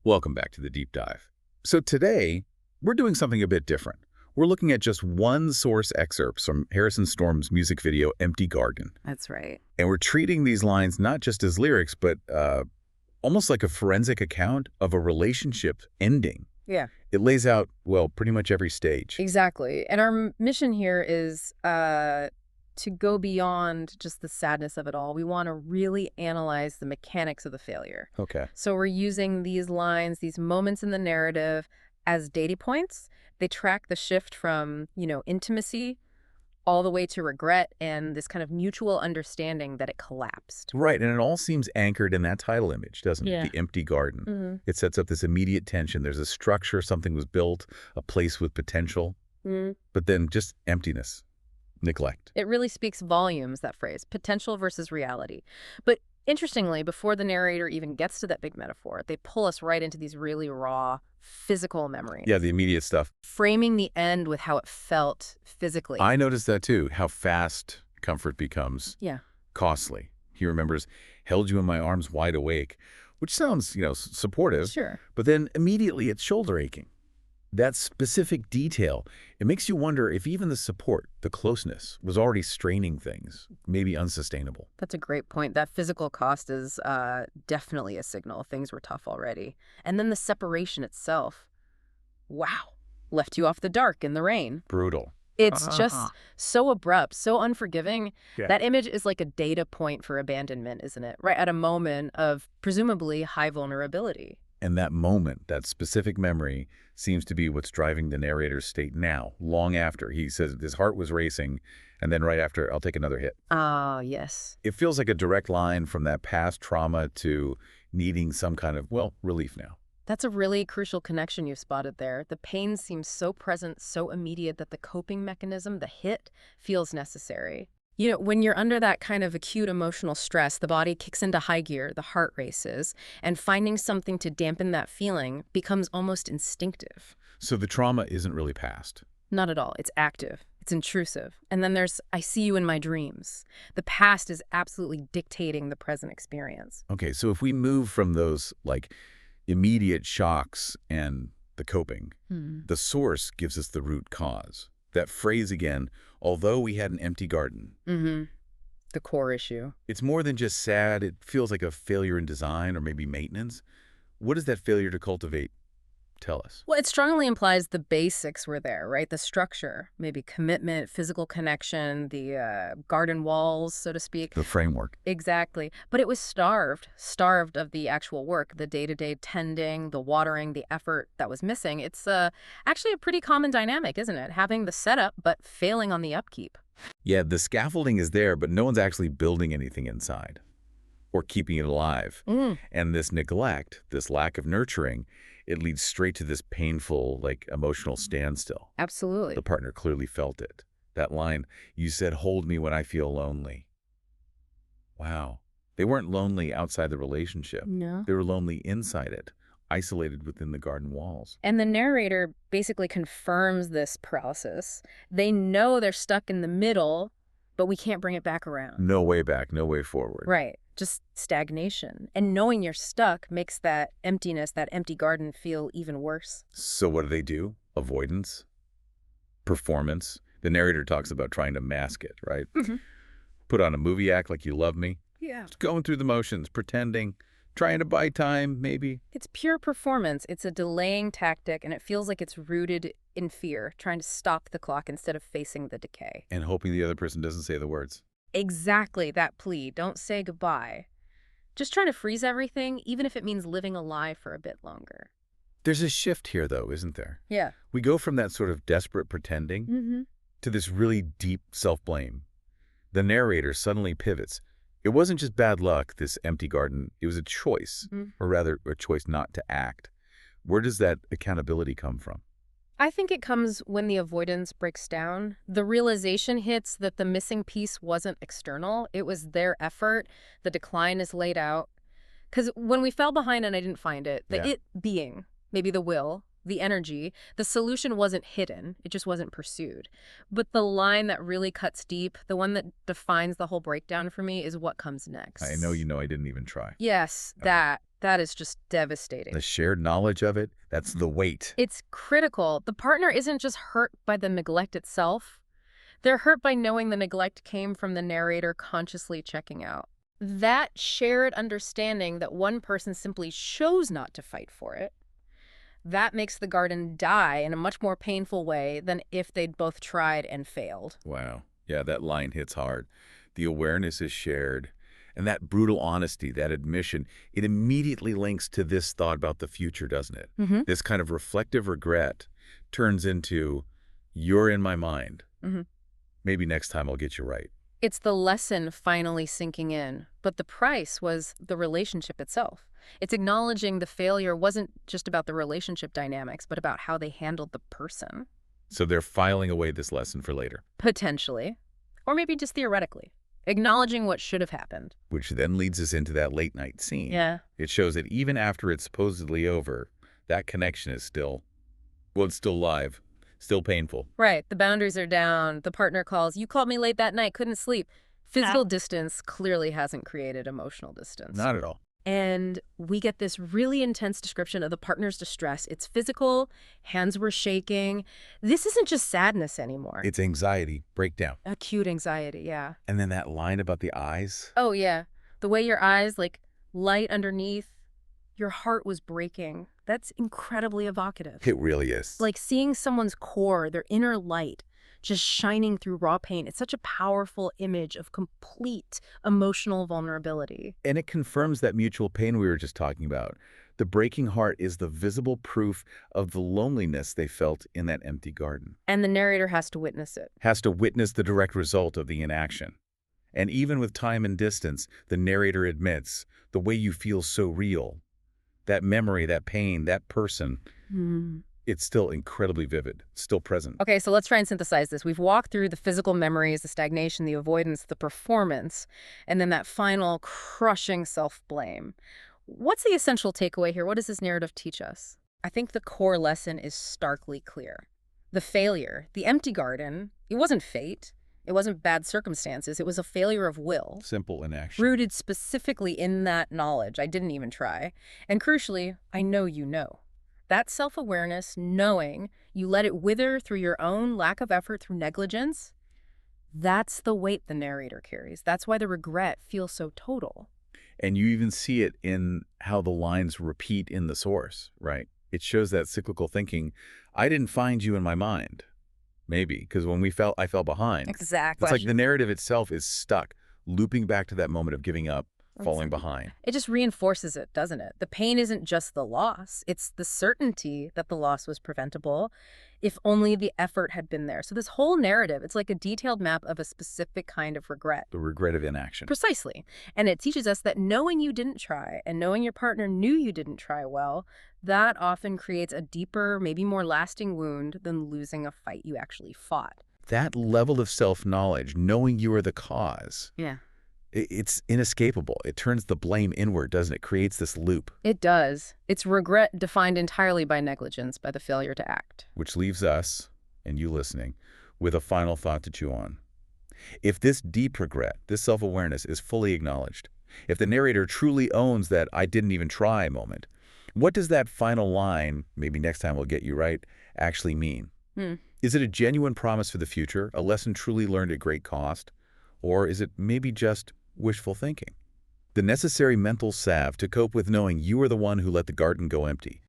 Welcome back to the deep dive. So today, we're doing something a bit different. We're looking at just one source excerpts from Harrison Storm's music video, Empty Garden. That's right. And we're treating these lines not just as lyrics, but almost like a forensic account of a relationship ending. Yeah. It lays out, well, pretty much every stage. Exactly. And our mission here is to go beyond just the sadness of it all. We want to really analyze the mechanics of the failure. Okay. So we're using these lines, these moments in the narrative as data points. They track the shift from, intimacy all the way to regret and this kind of mutual understanding that it collapsed. Right, and it all seems anchored in that title image, doesn't it? Yeah. The empty garden. Mm-hmm. It sets up this immediate tension. There's a structure, something was built, a place with potential, but then just emptiness, neglect. It really speaks volumes, that phrase, potential versus reality. But interestingly, before the narrator even gets to that big metaphor, they pull us right into these really raw physical memories. Yeah, the immediate stuff. Framing the end with how it felt physically. I noticed that too, how fast comfort becomes costly. He remembers, held you in my arms wide awake, which sounds, supportive. Sure. But then immediately it's shoulder aching. That specific detail, it makes you wonder if even the support, the closeness, was already straining things, maybe unsustainable. That's a great point. That physical cost is definitely a signal. Things were tough already. And then the separation itself. Wow. Left you off the dark in the rain. Brutal. It's just so abrupt, so unforgiving. Yeah. That image is like a data point for abandonment, isn't it? Right at a moment of presumably high vulnerability. And that moment, that specific memory, seems to be what's driving the narrator's state now, long after. He says his heart was racing, and then right after, I'll take another hit. Ah, yes. It feels like a direct line from that past trauma to needing some kind of, relief now. That's a really crucial connection you've spotted there. The pain seems so present, so immediate that the coping mechanism, the hit, feels necessary. When you're under that kind of acute emotional stress, the body kicks into high gear, the heart races, and finding something to dampen that feeling becomes almost instinctive. So the trauma isn't really past. Not at all. It's active. It's intrusive. And then there's, I see you in my dreams. The past is absolutely dictating the present experience. Okay, so if we move from those, immediate shocks and the coping, the source gives us the root cause. That phrase again, although we had an empty garden. The core issue. It's more than just sad. It feels like a failure in design or maybe maintenance. What does that failure to cultivate tell us? Well, it strongly implies the basics were there, right? The structure, maybe commitment, physical connection, the garden walls, so to speak. The framework. Exactly. But it was starved of the actual work, the day-to-day tending, the watering, the effort that was missing. It's actually a pretty common dynamic, isn't it? Having the setup, but failing on the upkeep. Yeah, the scaffolding is there, but no one's actually building anything inside or keeping it alive. And this neglect, this lack of nurturing, it leads straight to this painful, emotional standstill. Absolutely. The partner clearly felt it. That line, you said, hold me when I feel lonely. Wow. They weren't lonely outside the relationship. No. They were lonely inside it, isolated within the garden walls. And the narrator basically confirms this paralysis. They know they're stuck in the middle, but we can't bring it back around. No way back, no way forward. Right. Just stagnation. And knowing you're stuck makes that emptiness, that empty garden feel even worse. So what do? Avoidance? Performance? The narrator talks about trying to mask it, right? Put on a movie act like you love me. Yeah. Just going through the motions, pretending, trying to buy time, maybe. It's pure performance. It's a delaying tactic, and it feels like it's rooted in fear, trying to stop the clock instead of facing the decay. And hoping the other person doesn't say the words. Exactly that plea. Don't say goodbye. Just trying to freeze everything, even if it means living a lie for a bit longer. There's a shift here, though, isn't there? Yeah. We go from that sort of desperate pretending to this really deep self-blame. The narrator suddenly pivots. It wasn't just bad luck, this empty garden. It was a choice, or rather, a choice not to act. Where does that accountability come from? I think it comes when the avoidance breaks down. The realization hits that the missing piece wasn't external. It was their effort. The decline is laid out. Because when we fell behind and I didn't find it, the it being, maybe the will, the energy. The solution wasn't hidden. It just wasn't pursued. But the line that really cuts deep, the one that defines the whole breakdown for me, is what comes next. I know you know I didn't even try. Yes, Okay. that is just devastating. The shared knowledge of it, that's the weight. It's critical. The partner isn't just hurt by the neglect itself. They're hurt by knowing the neglect came from the narrator consciously checking out. That shared understanding that one person simply chose not to fight for it, that makes the garden die in a much more painful way than if they'd both tried and failed. Wow. Yeah, that line hits hard. The awareness is shared. And that brutal honesty, that admission, it immediately links to this thought about the future, doesn't it? Mm-hmm. This kind of reflective regret turns into, you're in my mind. Mm-hmm. Maybe next time I'll get you right. It's the lesson finally sinking in, but the price was the relationship itself. It's acknowledging the failure wasn't just about the relationship dynamics, but about how they handled the person. So they're filing away this lesson for later. Potentially. Or maybe just theoretically. Acknowledging what should have happened. Which then leads us into that late night scene. Yeah. It shows that even after it's supposedly over, that connection is still, well, it's still live. Still painful. Right. The boundaries are down. The partner calls, you called me late that night, couldn't sleep. Physical distance clearly hasn't created emotional distance. Not at all. And we get this really intense description of the partner's distress. It's physical, hands were shaking. This isn't just sadness anymore. It's anxiety, breakdown. Acute anxiety, yeah. And then that line about the eyes. Oh, yeah. The way your eyes, like, light underneath, your heart was breaking. That's incredibly evocative. It really is. Like seeing someone's core, their inner light, just shining through raw pain. It's such a powerful image of complete emotional vulnerability. And it confirms that mutual pain we were just talking about. The breaking heart is the visible proof of the loneliness they felt in that empty garden. And the narrator has to witness it. Has to witness the direct result of the inaction. And even with time and distance, the narrator admits the way you feel so real. That memory, that pain, that person, it's still incredibly vivid, still present. Okay, so let's try and synthesize this. We've walked through the physical memories, the stagnation, the avoidance, the performance, and then that final crushing self-blame. What's the essential takeaway here? What does this narrative teach us? I think the core lesson is starkly clear. The failure, the empty garden, it wasn't fate. It wasn't bad circumstances. It was a failure of will. Simple inaction. Rooted specifically in that knowledge. I didn't even try. And crucially, I know you know. That self-awareness, knowing you let it wither through your own lack of effort, through negligence, that's the weight the narrator carries. That's why the regret feels so total. And you even see it in how the lines repeat in the source, right? It shows that cyclical thinking. I didn't find you in my mind. Maybe, because when I fell behind. Exactly. It's like the narrative itself is stuck, looping back to that moment of giving up, falling behind. It just reinforces it, doesn't it? The pain isn't just the loss. It's the certainty that the loss was preventable if only the effort had been there. So this whole narrative, it's like a detailed map of a specific kind of regret. The regret of inaction. Precisely. And it teaches us that knowing you didn't try and knowing your partner knew you didn't try well, that often creates a deeper, maybe more lasting wound than losing a fight you actually fought. That level of self-knowledge, knowing you are the cause. Yeah. It's inescapable. It turns the blame inward, doesn't it? Creates this loop. It does. It's regret defined entirely by negligence, by the failure to act. Which leaves us, and you listening, with a final thought to chew on. If this deep regret, this self-awareness is fully acknowledged, if the narrator truly owns that I didn't even try moment, what does that final line, maybe next time we'll get you right, actually mean? Is it a genuine promise for the future, a lesson truly learned at great cost? Or is it maybe just wishful thinking? The necessary mental salve to cope with knowing you are the one who let the garden go empty,